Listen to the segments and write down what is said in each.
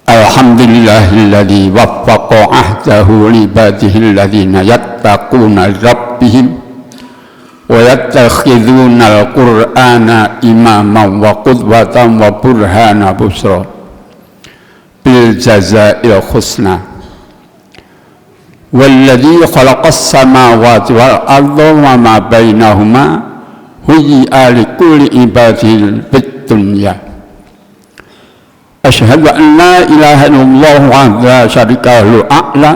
Alhamdulillahilladzi waffaqa ahdahu li ibadihi alladzina yattaquna rabbihim wa yattakhidhuna al-Qur'ana imaman wa qudwatan wa burhana busra bil jazaa'il husna walladzi khalaqas samawati wal arda wa ma bainahuma huyyi'a li kulli ibadihi bid dunya. Asyhadu an la ilaha illallah wa la syarika lahu a'la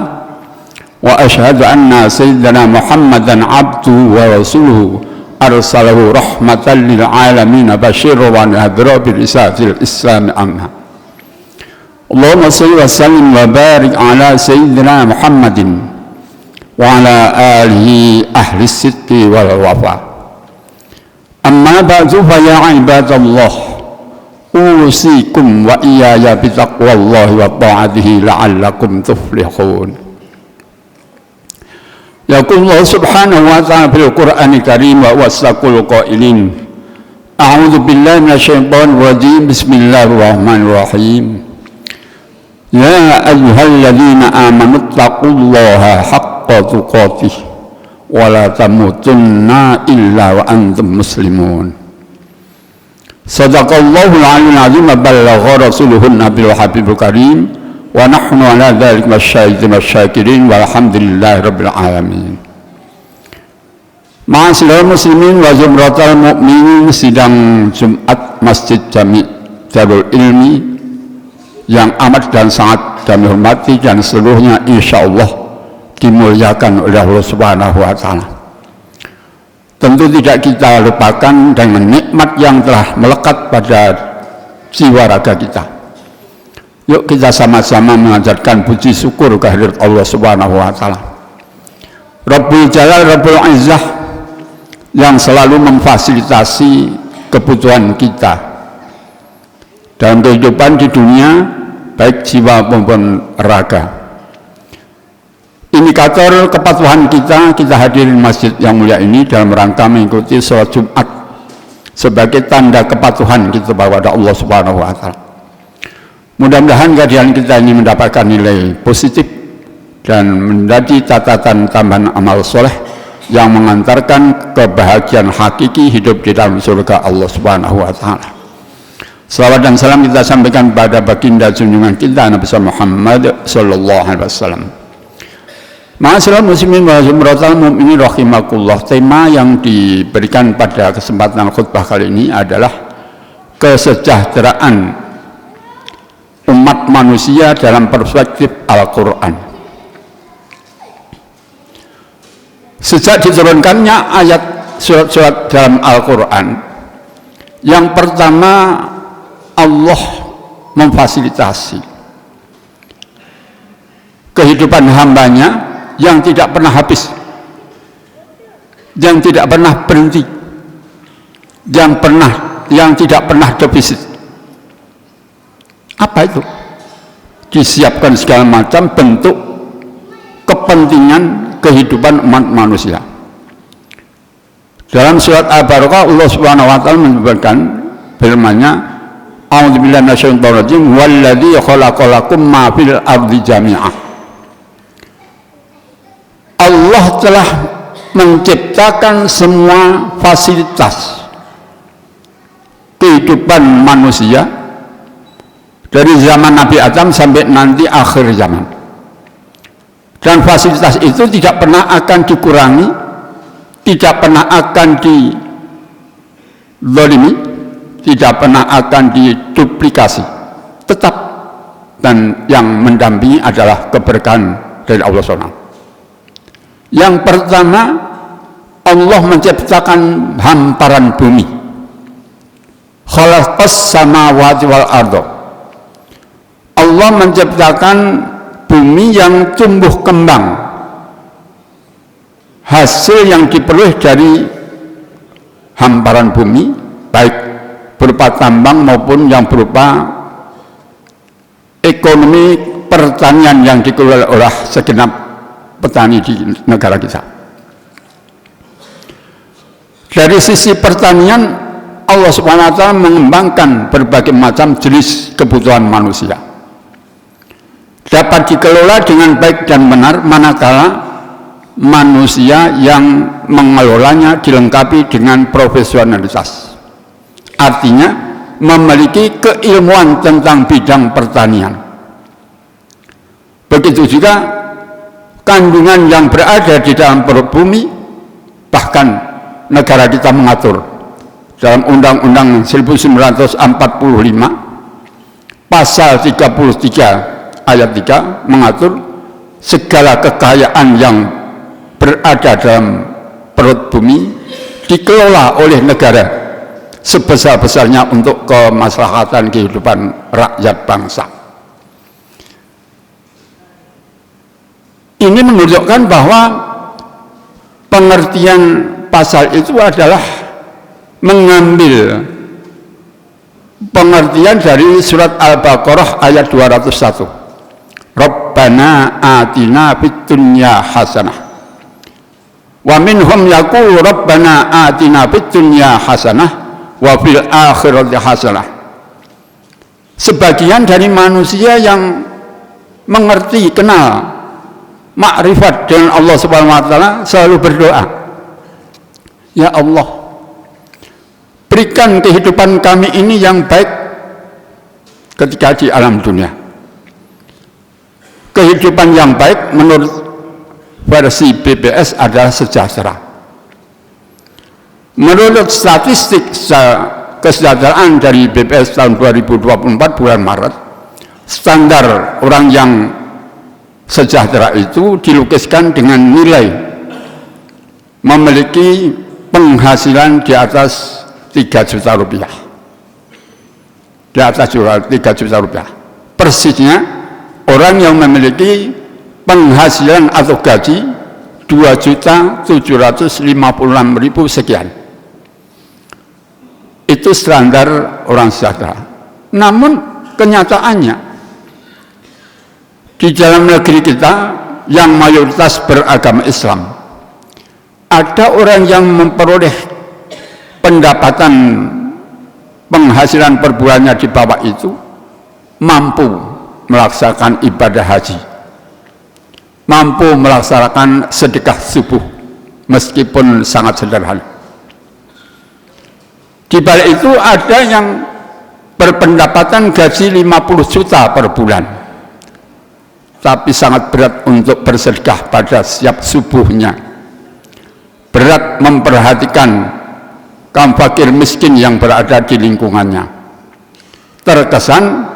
wa asyhadu anna sayyidana Muhammadan abduhu wa rasuluhu arsalahu rahmatan lil alamin basyiran wa nadhira bi risatil islam amma. Allahumma shalli wa sallim wa barik ala sayyidina Muhammadin wa ala alihi ahli sidqi wal wafa. Amma ba'du fa ya ibadallah usikum wa iyaya bitaqwallahi wa ta'atihi la'allakum tuflihun. Yaqul Allah subhanahu wa ta'ala fil Qur'anil Karim wa wasaqul qailin a'udzu billahi minasyaitonir rajim bismillahirrahmanirrahim. Ya ayyuhalladzina amanu taqullaha haqqa tuqatih wa la tamutunna illa wa antum muslimun. Sadaqallahul aliyyul azim wa ballagha rasuluhun nabiyul habibul karim wa nahnu ala dzalika masyahidin wasyakirin walhamdulillahi rabbil alamin. Ma'asyiral muslimin wa zumratal mukminin, sidang Jumat Masjid Jami' Darul Ilmi yang amat dan sangat kami hormati dan seluruhnya insyaallah dimuliakan oleh Allah Subhanahu wa taala. Tentu tidak kita lupakan dengan nikmat yang telah melekat pada jiwa raga kita. Yuk kita sama-sama mengajarkan puji syukur kehadirat Allah Subhanahu wa taala. Rabbul Jalal, Rabbul Izzah yang selalu memfasilitasi kebutuhan kita dalam kehidupan di dunia, baik jiwa maupun raga. Indikator kepatuhan kita hadirin masjid yang mulia ini dalam rangka mengikuti sholat Jumat sebagai tanda kepatuhan kita kepada Allah Subhanahu wa taala. Mudah-mudahan kehadiran kita ini mendapatkan nilai positif dan menjadi catatan tambahan amal soleh yang mengantarkan kebahagiaan hakiki hidup di dalam surga Allah Subhanahu wa taala. Salawat dan salam kita sampaikan pada baginda junjungan kita Nabi Muhammad sallallahu alaihi wasallam. Ma'asyiral muslimin wa zumratal mu'minin rahimakumullah. Tema yang diberikan pada kesempatan khutbah kali ini adalah kesejahteraan umat manusia dalam perspektif Al-Quran. Sejak diturunkannya ayat surat-surat dalam Al-Quran, yang pertama Allah memfasilitasi kehidupan hambanya yang tidak pernah habis, yang tidak pernah berhenti, yang tidak pernah defisit. Apa itu? Disiapkan segala macam bentuk kepentingan kehidupan umat manusia. Dalam surat Al-Baqarah Allah Subhanahu wa taala menyebutkan firman-Nya, a'udzubillahi minasyaitonir rajim, walladzi khalaqalakum ma fil ardi jami'ah. Allah telah menciptakan semua fasilitas kehidupan manusia dari zaman Nabi Adam sampai nanti akhir zaman, dan fasilitas itu tidak pernah akan dikurangi, tidak pernah akan dizalimi, tidak pernah akan diduplikasi, tetap, dan yang mendampingi adalah keberkahan dari Allah SWT. Yang pertama, Allah menciptakan hamparan bumi. Khalaqas samawati wal arda. Allah menciptakan bumi yang tumbuh kembang, hasil yang diperoleh dari hamparan bumi, baik berupa tambang maupun yang berupa ekonomi pertanian yang dikelola oleh segenap petani di negara kita. Dari sisi pertanian, Allah Subhanahu wa taala mengembangkan berbagai macam jenis kebutuhan manusia. Dapat dikelola dengan baik dan benar manakala manusia yang mengelolanya dilengkapi dengan profesionalitas. Artinya memiliki keilmuan tentang bidang pertanian. Begitu juga kandungan yang berada di dalam perut bumi, bahkan negara kita mengatur dalam Undang-Undang 1945 pasal 33 ayat 3 mengatur segala kekayaan yang berada dalam perut bumi dikelola oleh negara sebesar-besarnya untuk kemaslahatan kehidupan rakyat bangsa. Ini menunjukkan bahwa pengertian pasal itu adalah mengambil pengertian dari surat Al-Baqarah ayat 201. Rabbana atina fid dunya hasanah wa minhum yaqulu rabbana atina fid dunya hasanah wa fil akhirati hasanah. Sebagian dari manusia yang mengerti, kenal makrifat dengan Allah Subhanahu wa taala selalu berdoa, ya Allah, berikan kehidupan kami ini yang baik ketika di alam dunia. Kehidupan yang baik menurut versi BPS adalah sejahtera. Menurut statistik kesejahteraan dari BPS tahun 2024 bulan Maret, standar orang yang sejahtera itu dilukiskan dengan nilai memiliki penghasilan di atas 3 juta rupiah. Di atas 3 juta rupiah. Persisnya orang yang memiliki penghasilan atau gaji 2.756.000 sekian. Itu standar orang sejahtera. Namun kenyataannya di dalam negeri kita yang mayoritas beragama Islam, ada orang yang memperoleh pendapatan penghasilan per bulannya di bawah itu mampu melaksanakan ibadah haji, mampu melaksanakan sedekah subuh meskipun sangat sederhana. Di balik itu ada yang berpendapatan gaji 50 juta per bulan, tapi sangat berat untuk bersedekah pada setiap subuhnya, berat memperhatikan kaum fakir miskin yang berada di lingkungannya, terkesan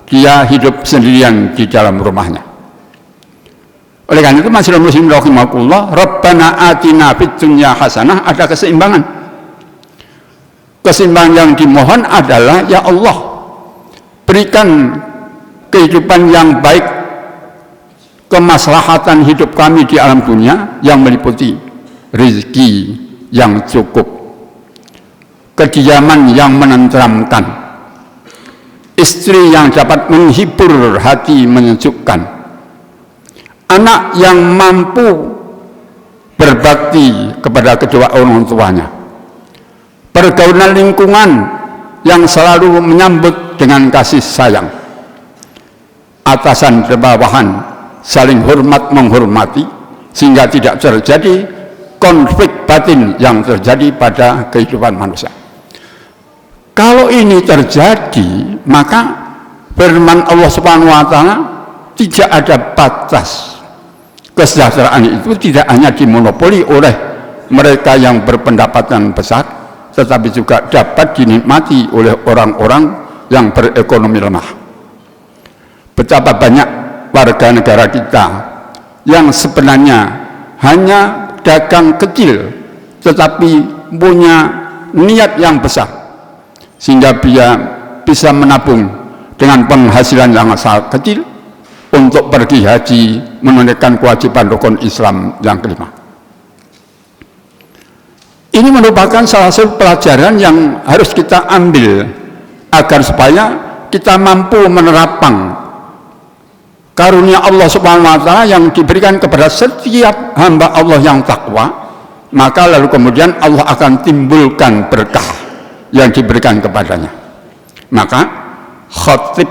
dia hidup sendirian di dalam rumahnya. Oleh karena itu masyarakat muslim rahimakumullah, Rabbana atina fid dunya hasanah, ada keseimbangan. Keseimbangan yang dimohon adalah, ya Allah, berikan kehidupan yang baik, kemaslahatan hidup kami di alam dunia yang meliputi rezeki yang cukup, kediaman yang menenteramkan, istri yang dapat menghibur hati, menyejukkan, anak yang mampu berbakti kepada kedua orang tuanya, pergaulan lingkungan yang selalu menyambut dengan kasih sayang, atasan dan bawahan saling hormat menghormati sehingga tidak terjadi konflik batin yang terjadi pada kehidupan manusia. Kalau ini terjadi, maka firman Allah Subhanahu wa taala tidak ada batas. Kesejahteraan itu tidak hanya dimonopoli oleh mereka yang berpendapatan besar, tetapi juga dapat dinikmati oleh orang-orang yang berekonomi lemah. Betapa banyak warga negara kita yang sebenarnya hanya dagang kecil, tetapi punya niat yang besar, sehingga dia bisa menabung dengan penghasilan yang sangat kecil untuk pergi haji, menunaikan kewajiban rukun Islam yang kelima. Ini merupakan salah satu pelajaran yang harus kita ambil agar supaya kita mampu menerapkan karunia Allah Subhanahu wa taala yang diberikan kepada setiap hamba Allah yang takwa, maka lalu kemudian Allah akan timbulkan berkah yang diberikan kepadanya. Maka khatib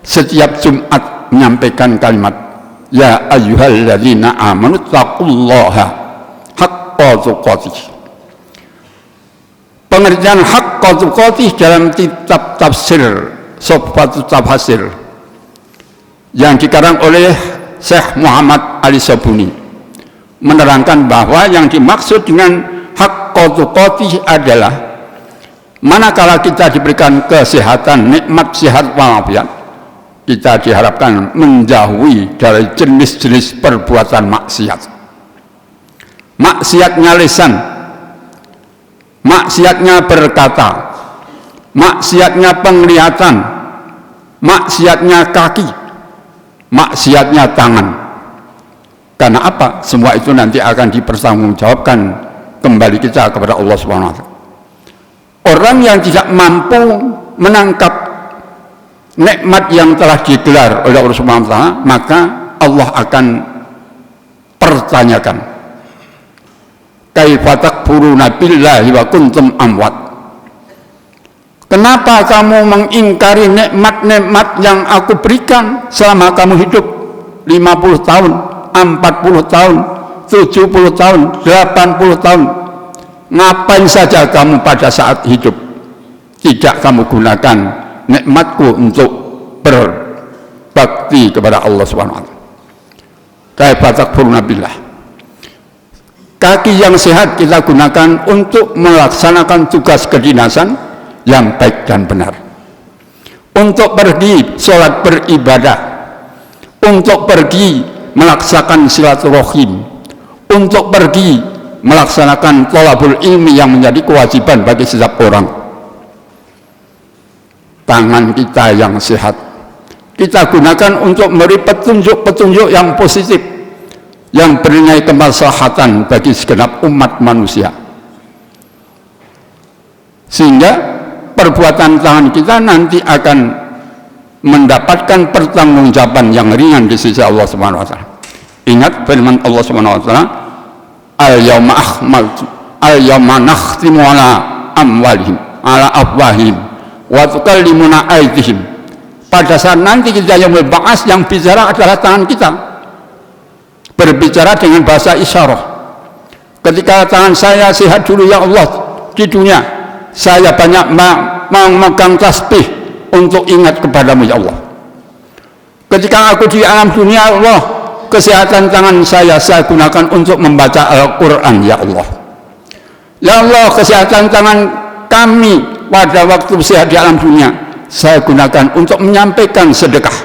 setiap Jumat menyampaikan kalimat ya ayyuhalladzina amanu taqullaha haqqa tuqatih. Pengertian haqqa tuqatih dalam kitab tafsir Sofatul Tafsir yang dikarang oleh Syekh Muhammad Ali Sabuni menerangkan bahwa yang dimaksud dengan haqqa tuqatih adalah manakala kita diberikan kesehatan, nikmat sehat walafiat, kita diharapkan menjauhi dari jenis-jenis perbuatan maksiat. Maksiatnya lisan, maksiatnya berkata, maksiatnya penglihatan, maksiatnya kaki, maksiatnya tangan. Karena apa? Semua itu nanti akan dipertanggungjawabkan kembali kita kepada Allah Subhanahu wa taala. Orang yang tidak mampu menangkap nikmat yang telah digelar oleh Allah Subhanahu wa taala, maka Allah akan pertanyakan, kaifa takfuruna billahi wa kuntum amwat. Kenapa kamu mengingkari nikmat-nikmat yang aku berikan selama kamu hidup 50 tahun, 40 tahun, 70 tahun, 80 tahun? Ngapain saja kamu pada saat hidup tidak kamu gunakan nikmatku untuk berbakti kepada Allah Subhanahu wa taala? Kaifa takfuruna billah. Kaki yang sehat kita gunakan untuk melaksanakan tugas kedinasan yang baik dan benar, untuk pergi sholat beribadah, untuk pergi melaksanakan silaturahim, untuk pergi melaksanakan thalabul ilmi yang menjadi kewajiban bagi setiap orang. Tangan kita yang sehat kita gunakan untuk memberi petunjuk-petunjuk yang positif yang bernilai kemaslahatan bagi segenap umat manusia, sehingga perbuatan tangan kita nanti akan mendapatkan pertanggungjawaban yang ringan di sisi Allah Subhanahu wa taala. Ingat firman Allah Subhanahu wa taala, al-yawma nakhtimu ala amwalihim ala afwahihim wa tukallimuna aydihim. Pada saat nanti kita yang membahas, yang bicara adalah tangan kita, berbicara dengan bahasa isyarat. Ketika tangan saya sehat dulu ya Allah di dunia, saya banyak memegang tasbih untuk ingat kepadamu ya Allah. Ketika aku di alam dunia Allah, kesehatan tangan saya gunakan untuk membaca Al-Quran ya Allah. Ya Allah, kesehatan tangan kami pada waktu sehat di alam dunia saya gunakan untuk menyampaikan sedekah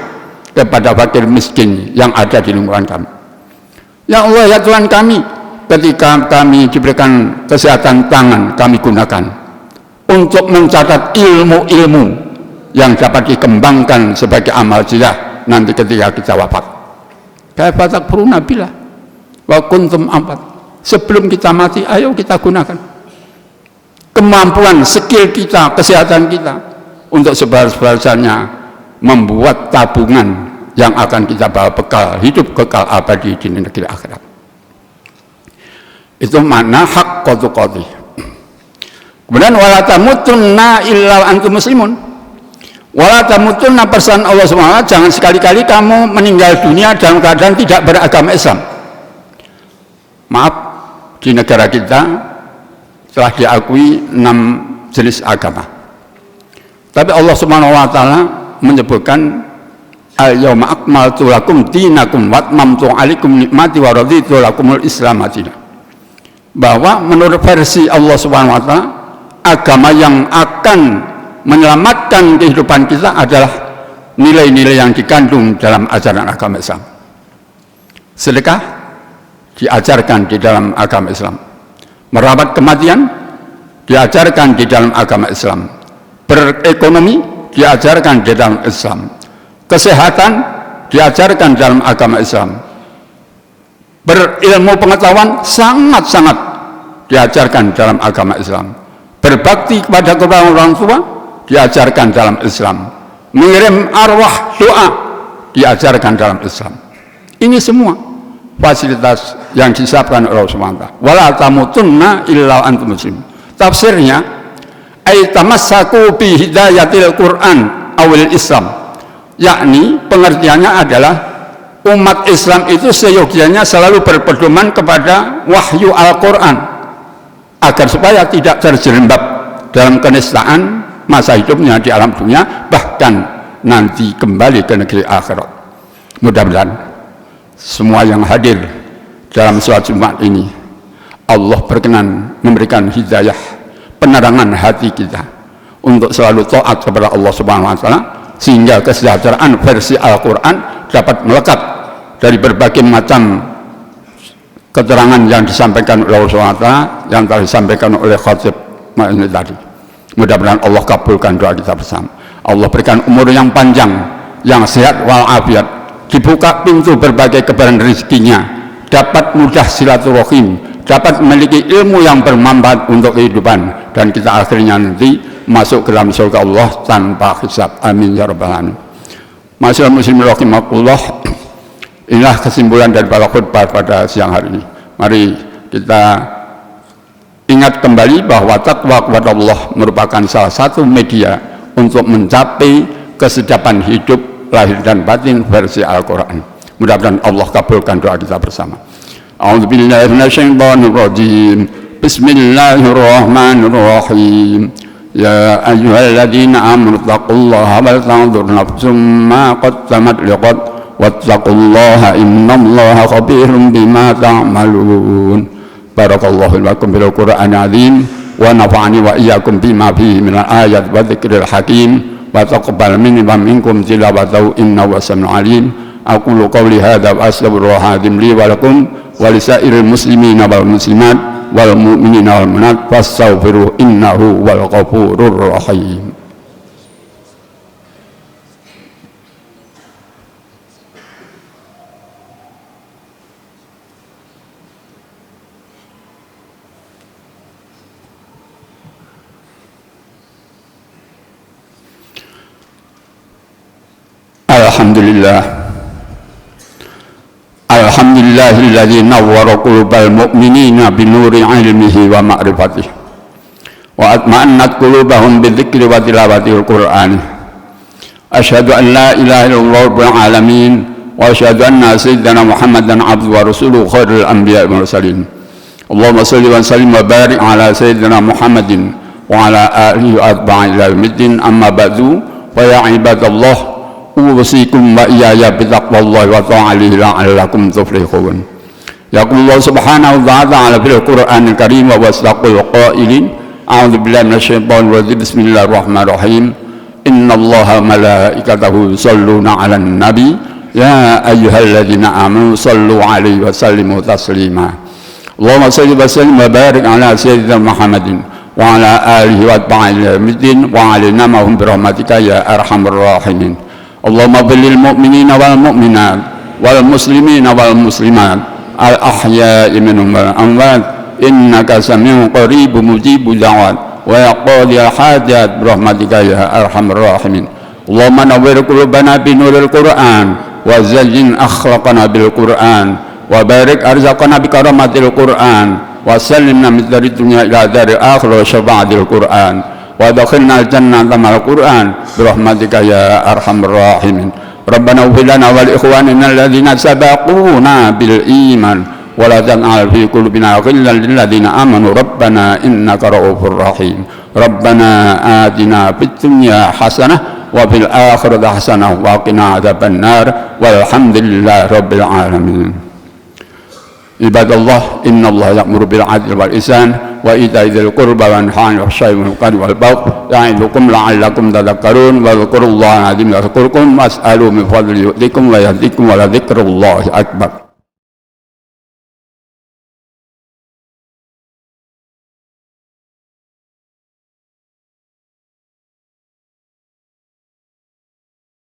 kepada fakir miskin yang ada di lingkungan kami. Ya Allah, ya Tuhan kami, ketika kami diberikan kesehatan tangan, kami gunakan untuk mencatat ilmu-ilmu yang dapat dikembangkan sebagai amal jilah nanti ketika kita wafat. Kaifa takfuruna billah wa kuntum amwat. Sebelum kita mati, ayo kita gunakan kemampuan, skill kita, kesehatan kita untuk sebesar-besarnya membuat tabungan yang akan kita bawa bekal hidup kekal abadi di negeri akhirat. Itu makna haqqa tuqatih. Kemudian wala tamutunna illa antum muslimun. Wala tamutunna, pesan Allah SWT, jangan sekali-kali kamu meninggal dunia dalam keadaan tidak beragama Islam. Maaf, di negara kita telah diakui 6 jenis agama. Tapi Allah SWT menyebutkan al-yawma akmaltu lakum dinakum wa atmamtu alaikum nikmati wa raditu lakumul Islam madina. Bahwa menurut versi Allah SWT, agama yang akan menyelamatkan kehidupan kita adalah nilai-nilai yang dikandung dalam ajaran agama Islam. Sedekah diajarkan di dalam agama Islam, merawat kematian diajarkan di dalam agama Islam, berekonomi diajarkan di dalam Islam, kesehatan diajarkan dalam agama Islam, berilmu pengetahuan sangat-sangat diajarkan dalam agama Islam, berbakti kepada kedua orang tua diajarkan dalam Islam, mengirim arwah doa diajarkan dalam Islam. Ini semua fasilitas yang disiapkan oleh Allah SWT. Wala tamutunna illa antum muslim. Tafsirnya, ay tamassaku bi hidayatil Quran awil Islam, yakni pengertiannya adalah umat Islam itu seyogianya selalu berpedoman kepada wahyu Al-Quran agar supaya tidak terjerembab dalam kenistaan masa hidupnya di alam dunia, bahkan nanti kembali ke negeri akhirat. Mudah-mudahan semua yang hadir dalam sholat Jumat ini Allah berkenan memberikan hidayah, penerangan hati kita untuk selalu taat kepada Allah Subhanahu wa taala, sehingga kesejahteraan versi Al-Quran dapat melekat dari berbagai macam keterangan yang disampaikan oleh Allah Subhanahu wa taala, yang telah disampaikan oleh khatib ini tadi. Mudah-mudahan Allah kabulkan doa kita bersama. Allah berikan umur yang panjang, yang sehat walafiat, dibuka pintu berbagai kebaran rezekinya, dapat mudah silaturahim, dapat memiliki ilmu yang bermanfaat untuk kehidupan, dan kita akhirnya nanti masuk ke dalam surga Allah tanpa hisab. Amin ya rabbal alamin. Masyaallah muslimin rahimakumullah, inilah kesimpulan daripada khutbah pada siang hari ini. Mari kita ingat kembali bahwa takwa kepada Allah merupakan salah satu media untuk mencapai kesedapan hidup lahir dan batin versi Al-Quran. Mudah-mudahan Allah kabulkan doa kita bersama. A'udzubillahi minasyaitonirrajim. Bismillahirrahmanirrahim. Ya ayyuhalladzina amanu taqullaha wal tanzur nafsum ma qaddamat liqad wattaqullaha innallaha khabirum bima ta'malun. Barakallahu lakum bil Qur'anil azim wa nafa'ani wa iyyakum bima fihi minal ayat wa dzikril hakim wa taqabbal minni wa minkum tilawatahu innahu samiul alim. Aqulu qawli hadza wa astaghfirullaha li wa lakum wa lisairil muslimina wal muslimat wal mu'minina wal mu'minat fastaghfiruhu innahu wal ghafurur rahim. Alhamdulillahilladzi nawwara qulubal mu'minina binuri ilmihi wa ma'rifatihi wa atma'annat qulubahum bidzikri wa tilawatil qur'an. Asyhadu an la ilaha illallah rabbil alamin wa asyhadu anna sayyidana Muhammadan abduhu wa rasuluhu khairul anbiya'i wal mursalin. Allahumma shalli wa sallim wa barik ala sayyidina Muhammadin wa ala alihi wa atba'ihi ila yaumiddin. Amma ba'du, fa ya ibadallah, usikum wa iyaya bitaqwallahi wa ta'alihi la'allakum tuflihun. Yaqulullah subhanahu wa ta'ala fil Qur'anil karim wa wasdaqul qailin. A'udzu billahi minasyaitonir rajim. Bismillahirrahmanirrahim. Innallaha malaikatahu yusholluna 'alan nabi ya ayyuhalladzina amanu shallu 'alaihi wa sallimu taslima. Allahumma shalli wa sallim wa barik 'ala sayyidina Muhammadin wa 'ala alihi wa sahbihi wa 'alaina ma'hum bi rahmatika ya arhamar rahimin. Allahumma bilil mu'minina wal mu'minat wal muslimina wal muslimat al ahya'i minhum wal amwat innaka sami'un qaribun mujibud da'wat wa yaqdi al hajat bi rahmatika ya arhamar rahimin. Allahumma nawwir qulubana bi nuril Qur'an wa zayyin akhlaqana bil Qur'an wa barik arzaqana bi karamatil Qur'an wa sallimna min dari dunya ila dari akhir wa syafa'atil Qur'an wa adkhilna al-jannata ma'al Qur'an bi rahmatika ya arhamar rahimin. Rabbana ighfir lana wa li ikhwanina alladhina sabaquna bil iman wa la taj'al fi qulubina ghillan lil ladzina amanu rabbana innaka ra'ufur rahim. Rabbana atina fid dunya hasanah wa fil akhirati hasanah wa qina adzabannar walhamdulillahi rabbil alamin. Ibadallah, innallaha ya'muru bil 'adli wal ihsan wa ita'i dzil qurba wa yanha 'anil fahsya'i wal munkari wal baghi ya'idukum la'allakum tadhakkarun wa dzkurullaha 'azim yadhkurkum was'alu min fadlihi yu'tikum wa yahdikum wa la dzikrullahi akbar.